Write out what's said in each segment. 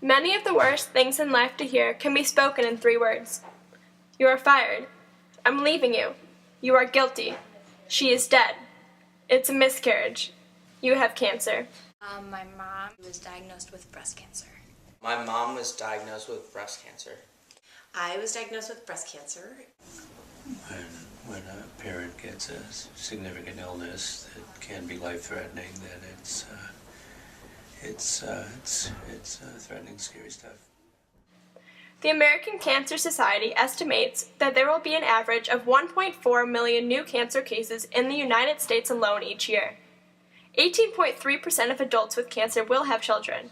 Many of the worst things in life to hear can be spoken in 3 words. You are fired. I'm leaving you. You are guilty. She is dead. It's a miscarriage. You have cancer. My mom was diagnosed with breast cancer. My mom was diagnosed with breast cancer. I was diagnosed with breast cancer. When a parent gets a significant illness that can be life-threatening, then it's threatening, scary stuff. The American Cancer Society estimates that there will be an average of 1.4 million new cancer cases in the United States alone each year. 18.3% of adults with cancer will have children,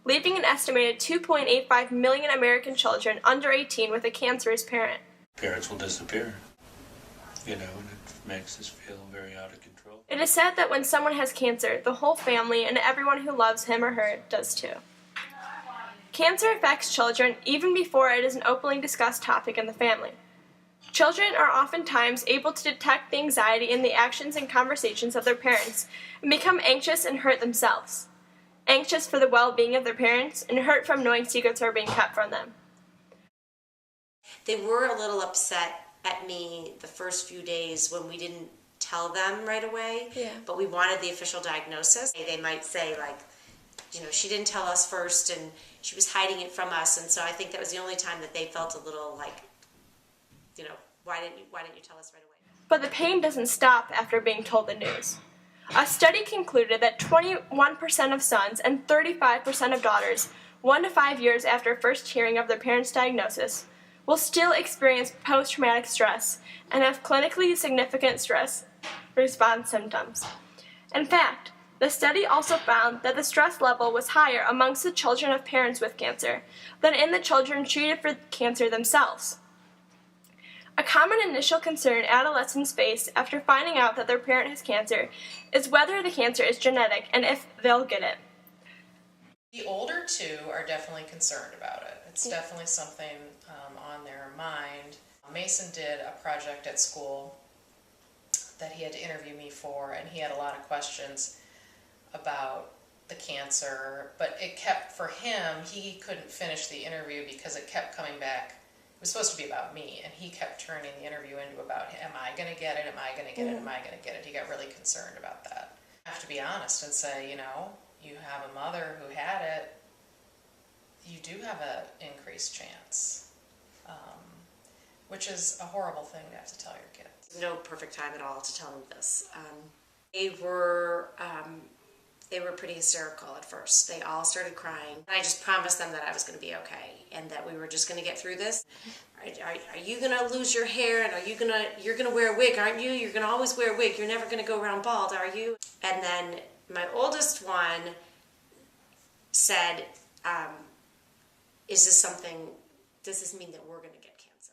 leaving an estimated 2.85 million American children under 18 with a cancerous parent. Parents will disappear, and it makes us feel very out of control. It is said that when someone has cancer, the whole family and everyone who loves him or her does too. Cancer affects children even before it is an openly discussed topic in the family. Children are oftentimes able to detect the anxiety in the actions and conversations of their parents and become anxious and hurt themselves. Anxious for the well-being of their parents and hurt from knowing secrets are being kept from them. They were a little upset at me the first few days when we didn't tell them right away, but we wanted the official diagnosis. They might say, like, she didn't tell us first and she was hiding it from us, and so I think that was the only time that they felt a little like, why didn't you tell us right away? But the pain doesn't stop after being told the news. A study concluded that 21% of sons and 35% of daughters, 1 to 5 years after first hearing of their parents' diagnosis, will still experience post-traumatic stress and have clinically significant stress response symptoms. In fact, the study also found that the stress level was higher amongst the children of parents with cancer than in the children treated for cancer themselves. A common initial concern adolescents face after finding out that their parent has cancer is whether the cancer is genetic and if they'll get it. The older two are definitely concerned about it. It's definitely something on their mind. Mason did a project at school that he had to interview me for, and he had a lot of questions about the cancer, but it kept, for him, he couldn't finish the interview because it kept coming back. It was supposed to be about me, and he kept turning the interview into about, am I going to get it, am I going to get it, am I going to get it? He got really concerned about that. I have to be honest and say, you have a mother who had it, you do have an increased chance, which is a horrible thing to have to tell your kids. No perfect time at all to tell them this. They were pretty hysterical at first. They all started crying. I just promised them that I was going to be okay and that we were just going to get through this. Are you going to lose your hair, and you're going to wear a wig, aren't you? You're going to always wear a wig. You're never going to go around bald, are you? And then my oldest one said, does this mean that we're going to get cancer?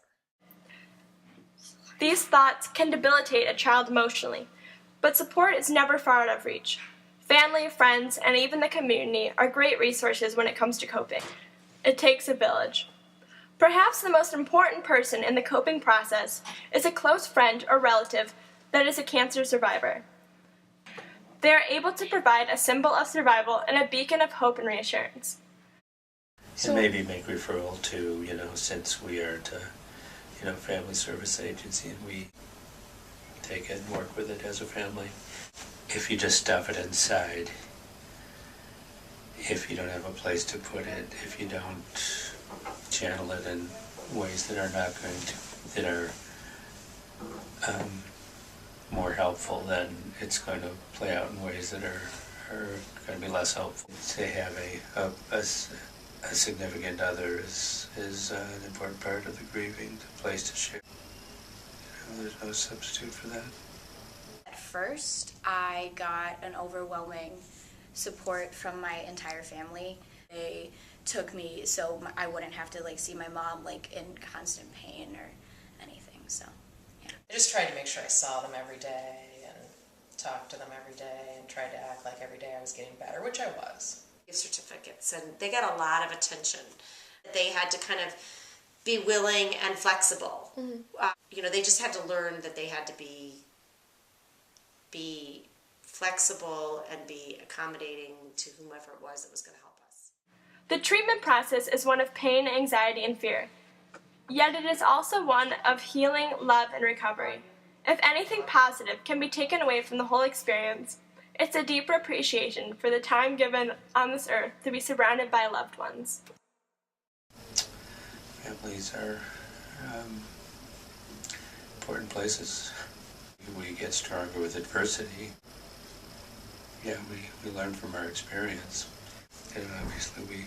These thoughts can debilitate a child emotionally, but support is never far out of reach. Family, friends, and even the community are great resources when it comes to coping. It takes a village. Perhaps the most important person in the coping process is a close friend or relative that is a cancer survivor. They are able to provide a symbol of survival and a beacon of hope and reassurance. And maybe make referral to, since we are a family service agency and we take it and work with it as a family. If you just stuff it inside, if you don't have a place to put it, if you don't channel it in ways that are more helpful, then it's going to play out in ways that are going to be less helpful. To have a significant other is an important part of the grieving, the place to share. There's no substitute for that. At first, I got an overwhelming support from my entire family. They took me so I wouldn't have to see my mom in constant pain or anything. So, yeah. I just tried to make sure I saw them every day and talked to them every day and tried to act like every day I was getting better, which I was. Certificates, and they got a lot of attention. They had to kind of be willing and flexible. They just had to learn that they had to be flexible and be accommodating to whomever it was that was going to help us. The treatment process is one of pain, anxiety, and fear. Yet it is also one of healing, love, and recovery. If anything positive can be taken away from the whole experience, it's a deeper appreciation for the time given on this earth to be surrounded by loved ones. Families are important places. We get stronger with adversity. Yeah, we learn from our experience. And obviously we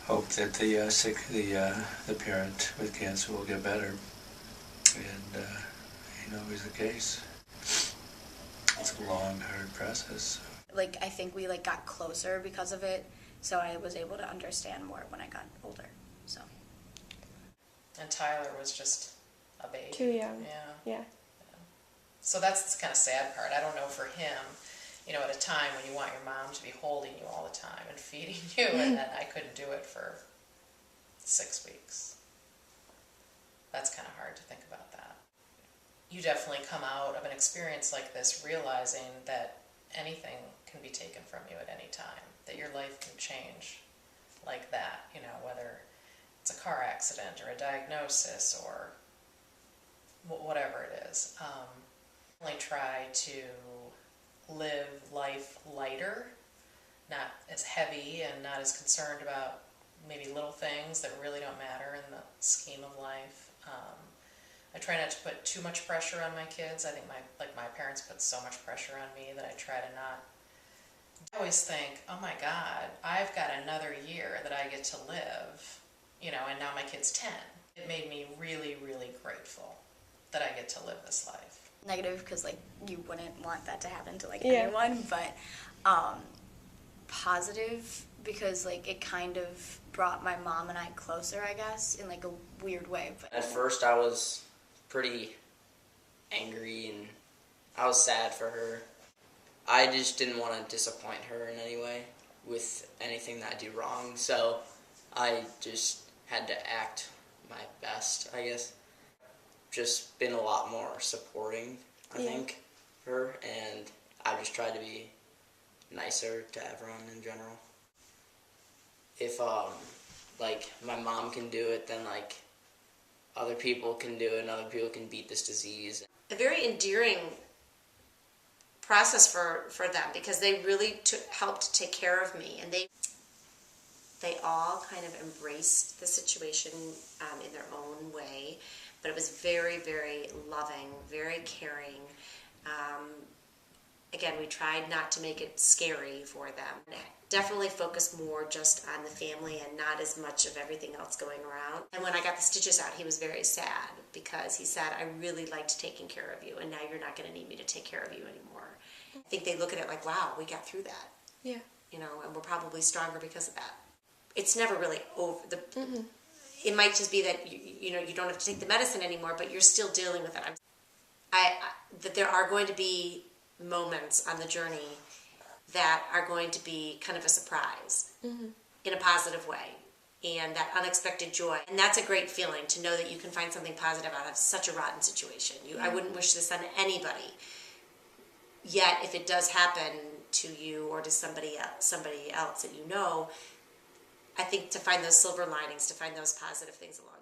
hope that the parent with cancer will get better. And ain't always the case. It's a long, hard process. Like, I think we like got closer because of it, so I was able to understand more when I got older. So. And Tyler was just a baby. Too young. Yeah. Yeah. So that's the kind of sad part. I don't know for him, you know, at a time when you want your mom to be holding you all the time and feeding you, and then I couldn't do it for 6 weeks. That's kind of hard to think about that. You definitely come out of an experience like this realizing that anything can be taken from you at any time, that your life can change like that, you know, whether it's a car accident or a diagnosis or whatever it is. Really try to live life lighter, not as heavy and not as concerned about maybe little things that really don't matter in the scheme of life. I try not to put too much pressure on my kids. I think my parents put so much pressure on me that I try to not. I always think, oh my God, I've got another year that I get to live, you know, and now my kid's 10. It made me really, really grateful that I get to live this life. Negative because like you wouldn't want that to happen to like Yeah. anyone, but positive because like it kind of brought my mom and I closer, I guess, in like a weird way. But At first, I was pretty angry and I was sad for her. I just didn't want to disappoint her in any way with anything that I do wrong, so I just had to act my best, I guess. Just been a lot more supporting, I think, for her, and I just tried to be nicer to everyone in general. If like my mom can do it, then like other people can do it and other people can beat this disease. A very endearing process for them because they really helped take care of me, and they all kind of embraced the situation in their own way, but it was very, very loving, very caring. Again, we tried not to make it scary for them. Definitely focused more just on the family and not as much of everything else going around. And when I got the stitches out, he was very sad because he said, I really liked taking care of you, and now you're not going to need me to take care of you anymore. I think they look at it like, wow, we got through that. Yeah. You know, and we're probably stronger because of that. It's never really over. It might just be that you know you don't have to take the medicine anymore, but you're still dealing with it. That there are going to be moments on the journey that are going to be kind of a surprise in a positive way, and that unexpected joy. And that's a great feeling to know that you can find something positive out of such a rotten situation. I wouldn't wish this on anybody. Yet, if it does happen to you or to somebody else that you know, I think to find those silver linings, to find those positive things along